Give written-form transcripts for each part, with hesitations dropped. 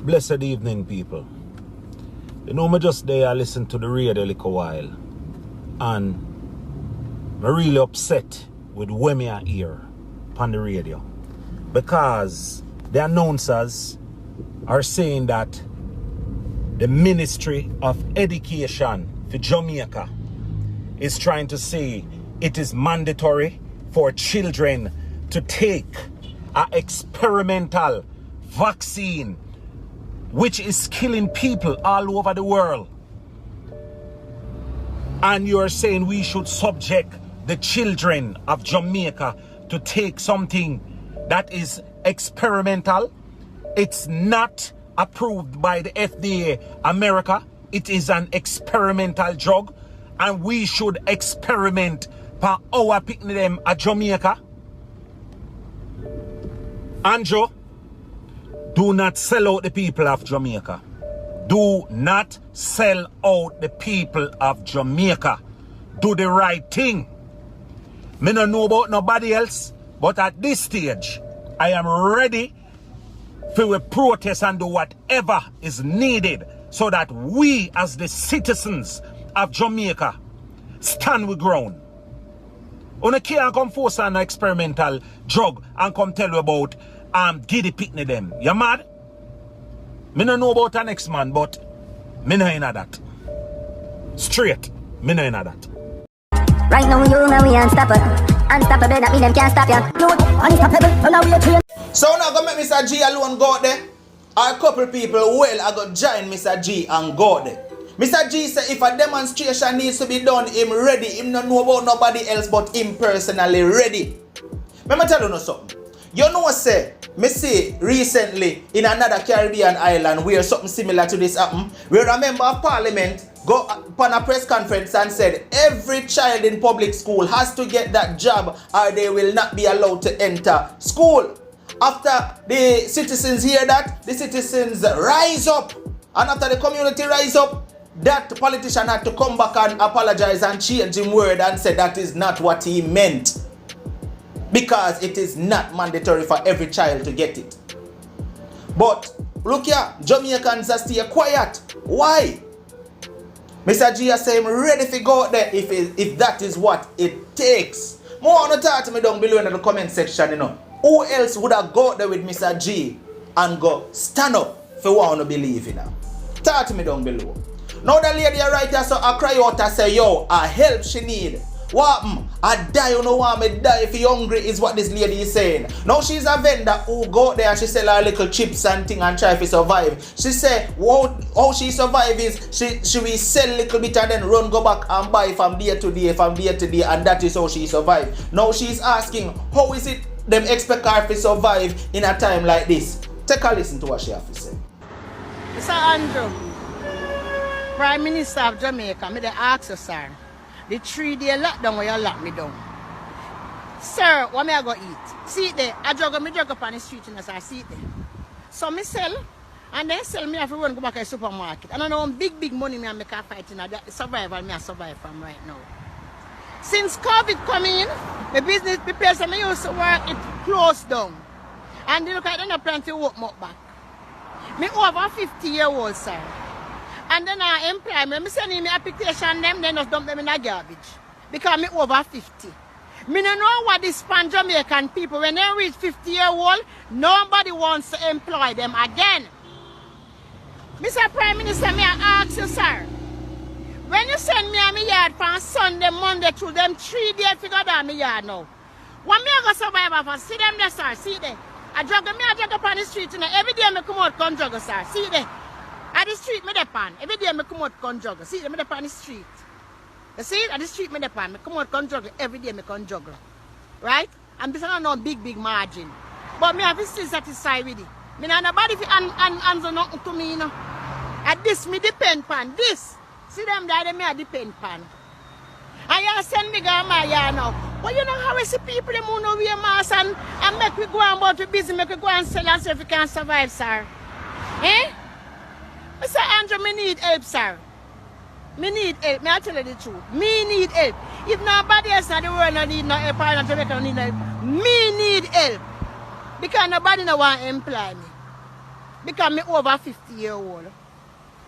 Blessed evening, people. You know, me just there, I listen to the radio a little while, and I'm really upset with what I hear on the radio, because the announcers are saying that the Ministry of Education for Jamaica is trying to say it is mandatory for children to take an experimental vaccine which is killing people all over the world. And you're saying we should subject the children of Jamaica to take something that is experimental. It's not approved by the FDA America. It is an experimental drug, and we should experiment for our picnic them at Jamaica. Andrew, do not sell out the people of Jamaica. Do not sell out the people of Jamaica. Do the right thing. Me don't know about nobody else, but at this stage, I am ready for protest and do whatever is needed so that we as the citizens of Jamaica stand with ground. You can't come force an experimental drug and come tell you about giddy picnic them. You mad? Me don't know about the next man, but me no in that. Straight, me no in that. Right now you know we unstoppable. Unstoppable, that mean them can't stop ya. Unstoppable, so now we are trained. So now go make Mr. G alone go out there. Or a couple people, well, I go join Mr. G and go out there. Mr. G say if a demonstration needs to be done, him ready. Him not know about nobody else but him personally ready. Let me tell you something. You know say, me see recently in another Caribbean island where something similar to this happened, where a member of parliament go upon a press conference and said every child in public school has to get that job or they will not be allowed to enter school. After the citizens hear that, the citizens rise up. And after the community rise up, that politician had to come back and apologize and change his word and say that is not what he meant. Because it is not mandatory for every child to get it. But look here, Jamaicans are still quiet. Why? Mr. G is saying ready to go out there if that is what it takes. More on the talk to me down below in the comment section, you know. Who else would have got there with Mr. G and go stand up for what I believe in now? Talk to me down below. Now the lady right here so I cry out and say, yo, a help she need. What? I die, you know what? I die if you're hungry is what this lady is saying. Now she's a vendor who go there and she sell her little chips and thing and try to survive. She say how she survive is she will sell a little bit and then run go back and buy from day to day, and that is how she survive. Now she's asking how is it them expect her to survive in a time like this. Take a listen to what she has to say. Sir Andrew, Prime Minister of Jamaica, me dey ask you, sir. The 3-day lockdown where you lock me down. Sir, what me I go eat? See it there. I juggle up on the street and I see it there. So me sell, and then sell me have to run go back to the supermarket. And I know big money me I make a fight in that survival me I survive from right now. Since COVID come in, the business, the place I used to work, it closed down. And they look at them plan to open up back. Me over 50-year-old, sir. And then I employ me. I send me application them, then just dump them in a garbage. Because me over 50. Me don't know what this pan Jamaican people, when they reach 50-year-old, nobody wants to employ them again. Mr. Prime Minister, me I ask you, sir. When you send me a me yard from Sunday, Monday through them 3 days to go down my yard now. What me I go survive off? See them there, sir. See there. I juggle up on the street, you know. Every day me come out come juggle, sir. See there. At the street, me depend. Every day, me come out, come juggle. See, me depend on the street. You see, at the street, me depend. Me come out, come juggle. Every day, me come juggle. Right? And this is not no big margin. But me have to still satisfied with it. Me not nobody if answer nothing to me, you know. At this, me depend pan. This. See them there, me a depend pan. And you send me go my yard now. But you know how we see people, them who know wear masks and make we go and about to busy, make we go and sell and see if we can survive, sir. Eh? Mr. Andrew, me need help, sir. Me need help. Me I tell you the truth. Me need help. If nobody else in the world no need no help, or Jamaica no need no help, me need help. Because nobody no want to employ me. because me over 50-year-old.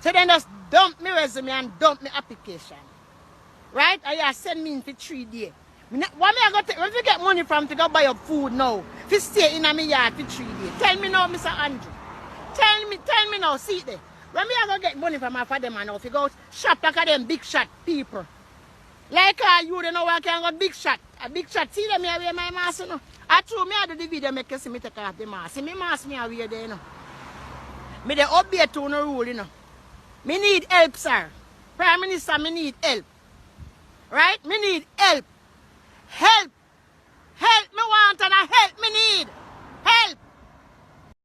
So then just dump me resume and dump me application. Right? And you send me in for 3 days. What me I got to if you get money from to go buy up food now, if you stay in my yard for 3 days. Tell me now, Mr. Andrew. Tell me now, see it there. When me I go get money from my father man now, if you go shop like a them big shot people. Like you don't know where I can go big shot. A big shot, see them here wear my mask, you know. I told me I do the video make you see me take off the mask. See me mask me I wear there, you know. Me they obey to no rule, you know. Me need help, sir. Prime Minister, me need help. Right? Me need help. Help. Help me want and help me need. Help.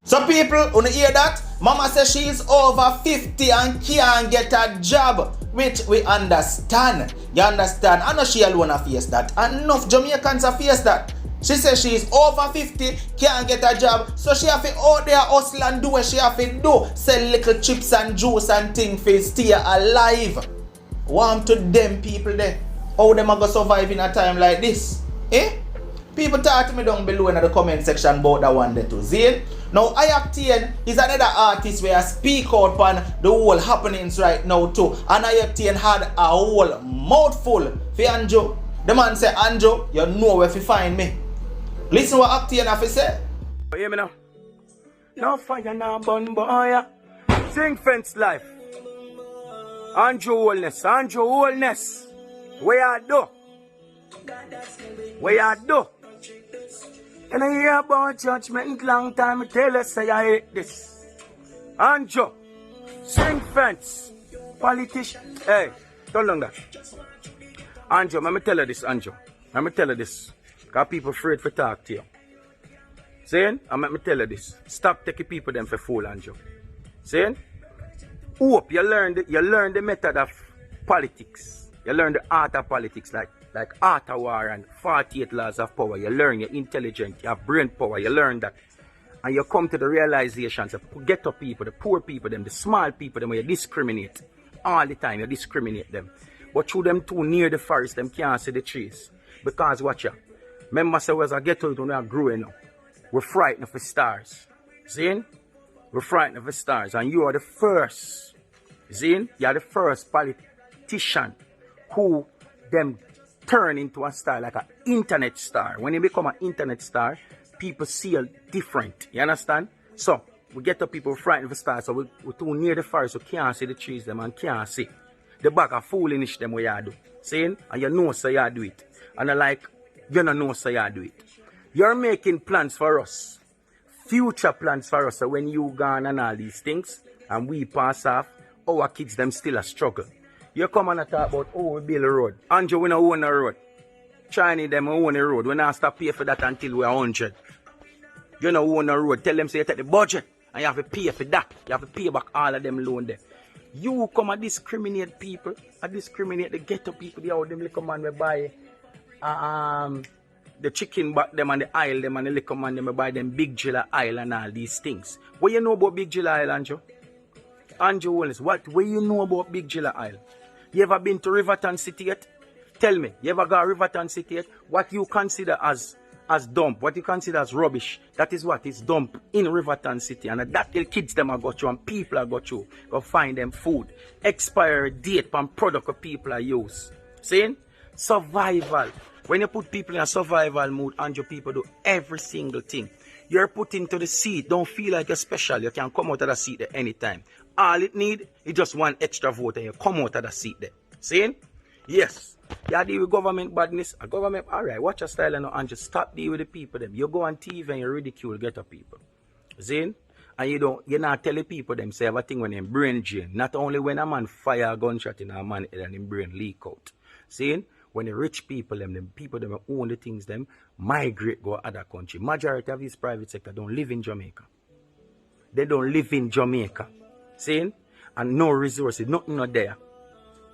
So people, wanna hear that? Mama says she is over 50 and can't get a job, which we understand. You understand? I know she alone face that. Enough Jamaicans face that. She says she is over 50, can't get a job, so she have to out there hustle and do what she have to do. Sell little chips and juice and things for stay alive. Warm to them people there. How them are going to survive in a time like this? Eh? People talk to me down below in the comment section about that one there too. See? Now IOCTANE is another artist where I speak out on the whole happenings right now too. And IOCTANE had a whole mouthful for Anjo. The man say, Anjo, you know where to find me. Listen what IOCTANE have to say. You hear me now? No fire, no bun, boy. Sing fence life. Anjo wholeness. Where you do? Where you do? And I hear about judgment long time. I tell us say I hate this. Anjo, sing fence, politician. Hey, don't long that. Anjo, let me tell you this, Anjo. Let me tell you this. Because people afraid to talk to you. Saying? And let me tell you this. Stop taking people them for fool, Anjo. Saying? Hope you learn the method of politics. You learn the art of politics like art of war and 48 laws of power. You learn, you're intelligent, you have brain power, you learn that. And you come to the realizations of ghetto people, the poor people, them, the small people, them, where you discriminate. All the time, you discriminate them. But through them too near the forest, them can't see the trees. Because watch ya. Remember, so as I get to it when we are growing up, we're frightened of the stars. See? We're frightened of the stars. And you are the first. See? You are the first politician who them turn into a star, like an internet star. When you become an internet star, people see you different. You understand? So, we get the people frightened of the stars, so we're too near the forest, so can't see the trees them and can't see. The back of foolishness them what you do. Saying? And you know so you do it. And I like, you don't know so you do it. You're making plans for us. Future plans for us. So when you gone and all these things, and we pass off, our kids them still a struggle. You come and talk about, oh, we build a road. Andrew, we don't own a road. Chinese, them own a road. We don't stop pay for that until we're 100. You don't own a road. Tell them, say, you take the budget and you have to pay for that. You have to pay back all of them loan there. You come and discriminate people. And discriminate the ghetto people. They out them little man we buy the chicken back them and the aisle them and the little man them we buy them Big Jilla aisle and all these things. What you know about Big Jilla aisle, Andrew? Andrew Wallace, what you know about Big Jilla aisle? You ever been to Riverton City yet? Tell me, you ever got to Riverton City yet? What you consider as dump, what you consider as rubbish, that is what is dump in Riverton City. And that the kids them are got you and people are got you. Go find them food. Expiry date and product of people are use. Saying? Survival. When you put people in a survival mood, and your people do every single thing. You're put into the seat. Don't feel like you're special. You can come out of the seat at any time. All it need is just one extra vote and you come out of the seat there. Seeing? Yes. You deal with government badness. A government, alright, watch your style and just stop dealing with the people them. You go on TV and you ridicule ghetto people. Seeing? And you're not telling people them say everything when them brain drain. Not only when a man fire a gunshot in a man head and him brain leak out. Seeing? When the rich people them people them own the things them, migrate go other country. Majority of this private sector don't live in Jamaica. They don't live in Jamaica. Saying? And no resources, nothing not there.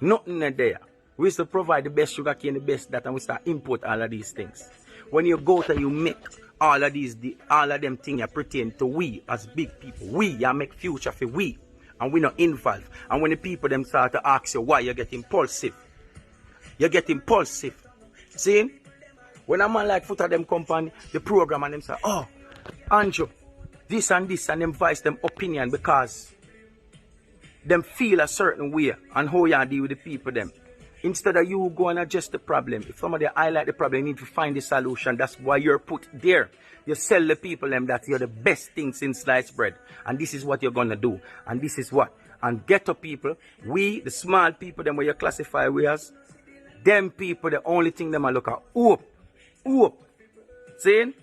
Nothing not there. We used to provide the best sugar cane, the best that, and we start import all of these things. When you go to you make all of them things you pertain to we as big people. We you make future for we. And we not involved. And when the people them start to ask you why you get impulsive. You get impulsive. See? When a man like foot of them company, the program and them say, oh, Andrew, this and them voice them opinion because them feel a certain way and how you deal with the people them. Instead of you go and adjust the problem, if somebody highlight the problem, you need to find the solution. That's why you're put there. You sell the people them that you're the best thing since sliced bread. And this is what you're gonna do. And this is what. And ghetto people, we, the small people, them where you classify we as, them people, the only thing them I look at, hope. Hope. Saying?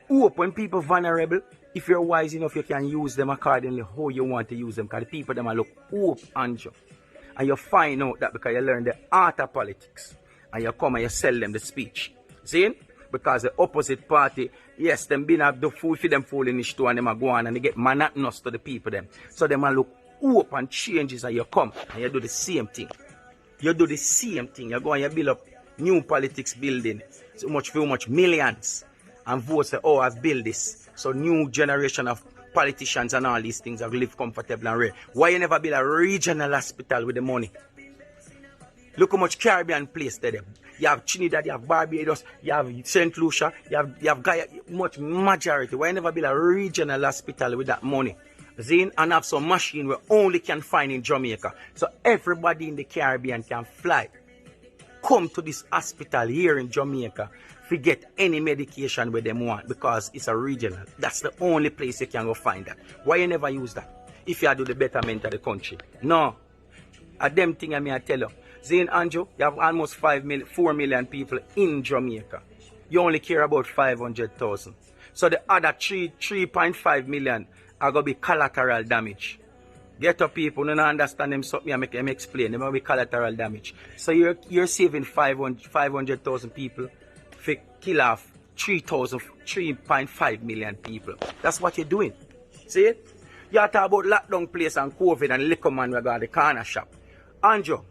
Hope when people vulnerable, if you're wise enough, you can use them accordingly how you want to use them. Because the people them I look hope and you. And you find out that because you learn the art of politics. And you come and you sell them the speech. See? Because the opposite party, yes, them been have the fool for them foolish too, and them are go on and they get monotonous to the people them. So them a look hope and changes and you come and you do the same thing. You do the same thing. You go and you build up new politics building. So much millions. And vote say, oh, I've built this. So new generation of politicians and all these things have lived comfortable and rare. Why you never build a regional hospital with the money? Look how much Caribbean place there. You have Trinidad, you have Barbados, you have St. Lucia, you have Guyana, much majority. Why you never build a regional hospital with that money? Zine, and have some machine we only can find in Jamaica. So everybody in the Caribbean can fly. Come to this hospital here in Jamaica. Forget any medication where them want because it's a regional. That's the only place you can go find that. Why you never use that? If you do the betterment of the country. No. A them thing I may tell you. Zane Andrew, you have almost 4 million people in Jamaica. You only care about 500,000. So the other 3.5 million are going to be collateral damage. Get up people, don't understand them something, I make them explain. They will be collateral damage. So you're saving 500,000 people for kill off 3.5 million people. That's what you're doing. See it? You talk about lockdown place and COVID and liquor man we got the corner shop. Andrew,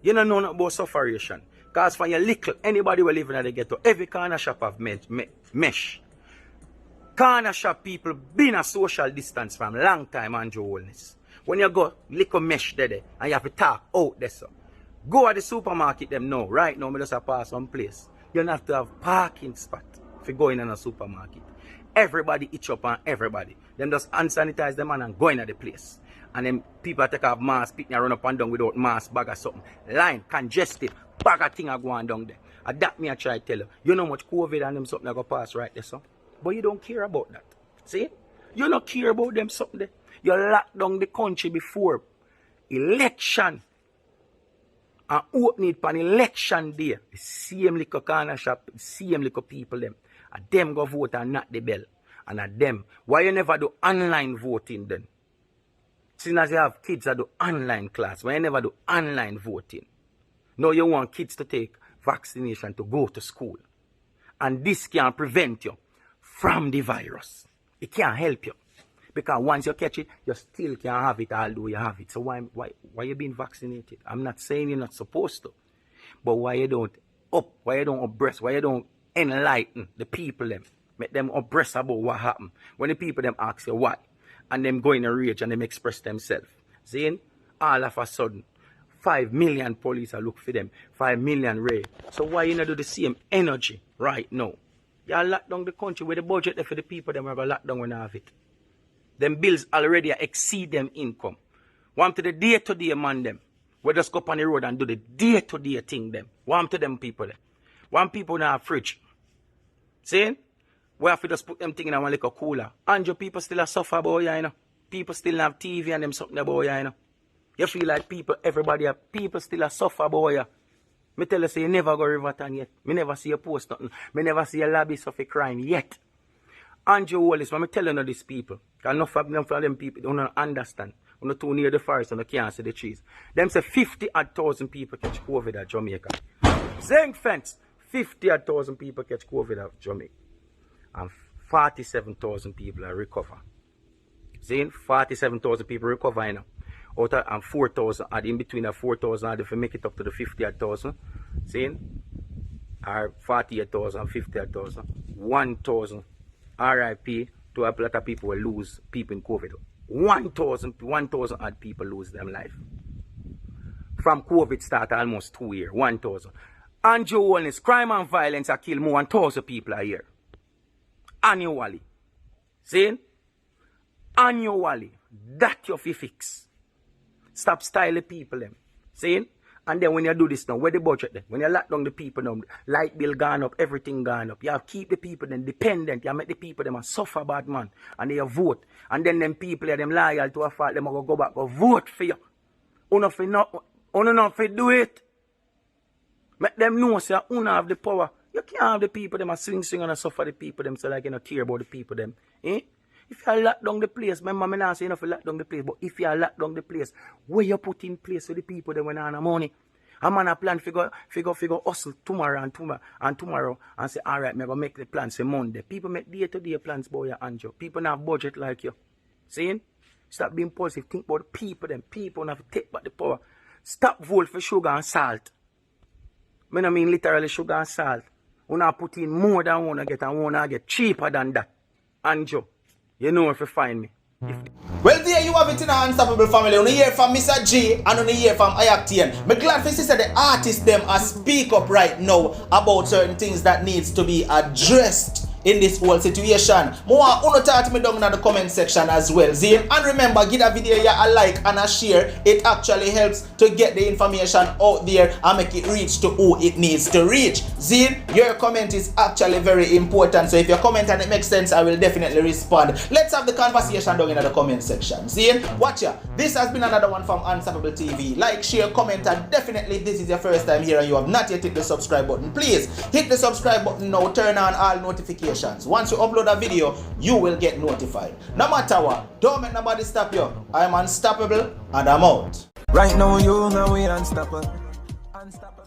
you don't know about sufferation. Because for your little, anybody will live in the ghetto, every corner shop have mesh. Corner shop people been a social distance from long time, Andrew Wellness. When you go liquor mesh there and you have to talk out there, so. Go at the supermarket them now. Right now, I just pass some place. You don't have to have parking spot if you go in a supermarket. Everybody itch up on everybody. Them just unsanitize them and go in at the place. And then people take off mask, pick and run up and down without mask, bag or something. Line, congested, bag of thing are going down there. And that me I try to tell you. You know much COVID and them something that go pass right there, so. But you don't care about that. See? You don't care about them something there. You locked down the country before election. And open it on election day. The same little corner shop, the same little people them. And them go vote and not the bell. And at them. Why you never do online voting then? Since as you have kids that do online class, why you never do online voting? Now you want kids to take vaccination to go to school. And this can prevent you from the virus. It can't help you. Because once you catch it, you still can't have it although you have it. So why you being vaccinated? I'm not saying you're not supposed to. But why you don't abreast, why you don't enlighten the people them? Make them abreast about what happened. When the people them ask you why, and them go in a rage and them express themselves. Seeing all of a sudden, 5 million police are look for them, 5 million raid. So why you not do the same energy right now? You lock down the country with the budget there for the people them have a lockdown when they have it. Them bills already exceed them income. Want to the day-to-day man them. We just go up on the road and do the day-to-day thing them. Want to them people there. Want people now have fridge. See? We have to just put them thing in one little cooler. And your people still suffer about you, you know. People still have TV and them something about you, you know. You feel like people still suffer about you. Me tell you say you never go Riverton yet. Me never see you post nothing. Me never see a lobby of a crime yet. Andrew Wallace, when I tell you these people, because enough of them people don't understand. When too near the forest and you can't see the trees. Them say 50,000 people catch COVID at Jamaica. Zinc fence, 50,000 people catch COVID at Jamaica. And 47,000 people are recover. Saying 47,000 people recover, you know. Out of, and 4,000, and in between the 4,000, if you make it up to the 50,000, saying, or 48,000 and 50,000, 1,000 RIP to a lot of people will lose people in COVID. 1,000 odd people lose their life. From COVID start almost 2 years, 1,000. Andrew Wellness, crime and violence are kill more than 1,000 people a year. Annually. See? annually. That you fi fix. Stop styling people them. See? And then when you do this now, where the budget then? When you lock down the people now, light bill gone up, everything gone up. You have to keep the people then dependent. You make the people them suffer bad man. And they vote. And then them people them loyal to a fault, them go back go vote for you. Uno not fi do it. Make them know say uno have the power. You can't have the people them swing and suffer the people them so like you don't care about the people them. Eh? If you lock down the place, remember me not say enough to lock down the place, but if you lock down the place, where you put in place for the people that when on money, a man a plan figure hustle tomorrow and say, all right, me go make the plans for Monday. People make day-to-day plans, boy, Andrew. People not have budget like you. See? Stop being positive. Think about the people, them. People have to take back the power. Stop vote for sugar and salt. I mean literally sugar and salt. You not put in more than one get and one get cheaper than that. Andrew. You know if you find me. Well, there you have it in our Unstoppable family. You hear from Mr. G and you hear from IOCTANE. I'm glad for sister the artists them speak up right now about certain things that needs to be addressed in this whole situation. More uno talk me down in the comment section as well. Zine. And remember, give a video a like and a share. It actually helps to get the information out there and make it reach to who it needs to reach. Zine, your comment is actually very important. So if you comment and it makes sense, I will definitely respond. Let's have the conversation down in the comment section. Zine, watch ya. This has been another one from Unstoppable TV. Like, share, comment, and definitely if this is your first time here and you have not yet hit the subscribe button, please hit the subscribe button now. Turn on all notifications. Once you upload a video, you will get notified. No matter what, don't make nobody stop you. I'm unstoppable and I'm out. Right now, you know we unstoppable. Unstoppable.